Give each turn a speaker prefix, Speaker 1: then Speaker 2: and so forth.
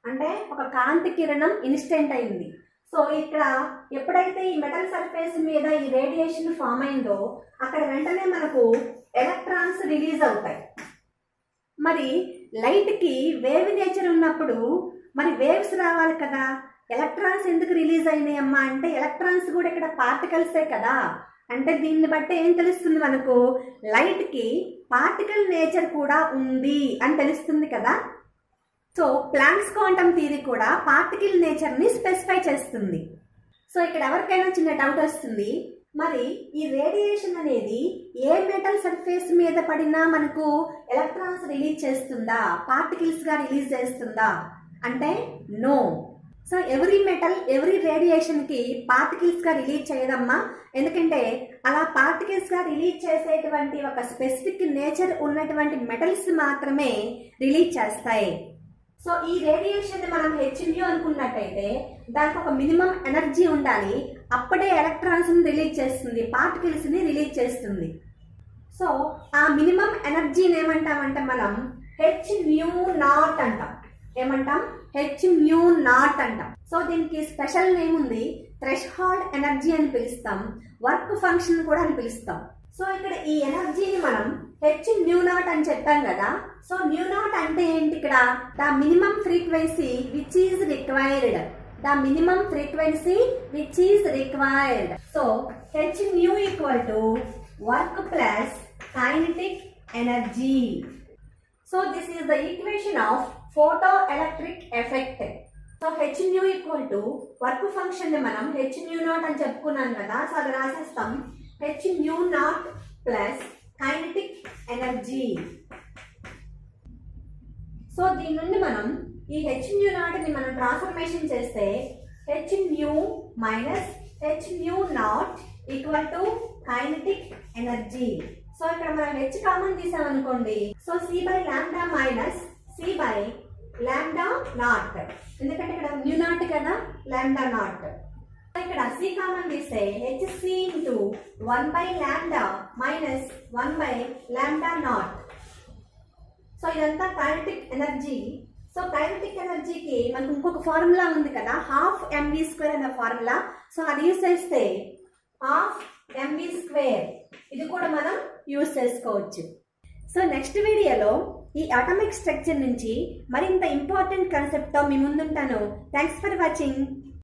Speaker 1: అంటే ఒక కాంతి కిరణం ఇన్స్టెంట్ అయింది. సో ఇక్కడ ఎప్పుడైతే ఈ మెటల్ సర్ఫేస్ మీద ఈ రేడియేషన్ ఫామ్ అయిందో అక్కడ వెంటనే మనకు ఎలక్ట్రాన్స్ రిలీజ్ అవుతాయి. మరి లైట్కి వేవ్ నేచర్ ఉన్నప్పుడు మరి వేవ్స్ రావాలి కదా, ఎలక్ట్రాన్స్ ఎందుకు రిలీజ్ అయినాయి అమ్మా అంటే ఎలక్ట్రాన్స్ కూడా ఇక్కడ పార్టికల్సే కదా. అంటే దీన్ని బట్టి ఏం తెలుస్తుంది మనకు, లైట్కి పార్టికల్ నేచర్ కూడా ఉంది అని తెలుస్తుంది కదా. సో ప్లాంక్స్ క్వాంటమ్ థియరీ కూడా పార్టికల్ నేచర్ని స్పెసిఫై చేస్తుంది. సో ఇక్కడ ఎవరికైనా చిన్న డౌట్ వస్తుంది, మరి ఈ రేడియేషన్ అనేది ఏ మెటల్ సర్ఫేస్ మీద పడినా మనకు ఎలక్ట్రాన్స్ రిలీజ్ చేస్తుందా, పార్టికల్స్గా రిలీజ్ చేస్తుందా అంటే no. So every metal every రేడియేషన్కి పార్టికల్స్గా release చేయదమ్మా. ఎందుకంటే అలా పార్టికల్స్గా రిలీజ్ చేసేటువంటి ఒక స్పెసిఫిక్ నేచర్ ఉన్నటువంటి మెటల్స్ మాత్రమే రిలీజ్ చేస్తాయి. సో ఈ రేడియేషన్ మనం హెచ్న్యూ అనుకున్నట్టయితే దానికి ఒక మినిమం ఎనర్జీ ఉండాలి, అప్పుడే ఎలక్ట్రాన్స్ని రిలీజ్ చేస్తుంది, పార్టికల్స్ని రిలీజ్ చేస్తుంది. సో ఆ మినిమం ఎనర్జీని ఏమంటామంటే మనం h0 అంటాం. ఏమంటాం? h0 అంటాం. సో దీనికి స్పెషల్ నేమ్ ఉంది, థ్రెషోల్డ్ ఎనర్జీ అని పిలుస్తాం, వర్క్ ఫంక్షన్ కూడా అని పిలుస్తాం. సో ఇక్కడ ఈ ఎనర్జీని మనం h0 అని చెప్పాం కదా. సో 0 అంటే ఏంటి? ఇక్కడ the minimum frequency which is required, the minimum frequency which is required. So hν equal to work plus kinetic energy. So this is the equation of photo electric effect. So hν equal to work function ని మనం h0 అని చెప్పుకున్నాం కదా. So అది రాసేస్తాం, h0 plus kinetic energy. So దీని నుండి మనం ఈ h0 ని మనం ట్రాన్స్ఫర్మేషన్ చేస్తే hν minus h0 equal to kinetic energy. So ఇక్కడ మనం h కామన్ తీసామనుకోండి, so c by lambda minus c by lambda naught, ఎందుకంటే ఇక్కడ μ0 కదా, లాంబ్డా నాట్. ఇక్కడ c కామన్ తీస్తే hc into 1 by lambda minus 1 by lambda naught. So ఇదంతా kinetic energy. So kinetic ఎనర్జీకి మనకు ఇంకొక ఫార్ములా ఉంది కదా, హాఫ్ mv² అనే ఫార్ములా. సో అది యూజ్ చేస్తే హాఫ్ mv², ఇది కూడా మనం యూజ్ చేసుకోవచ్చు. సో నెక్స్ట్ వీడియోలో ఈ అటామిక్ స్ట్రక్చర్ నుంచి మరింత ఇంపార్టెంట్ కాన్సెప్ట్తో మీ ముందుంటాను. Thanks for watching.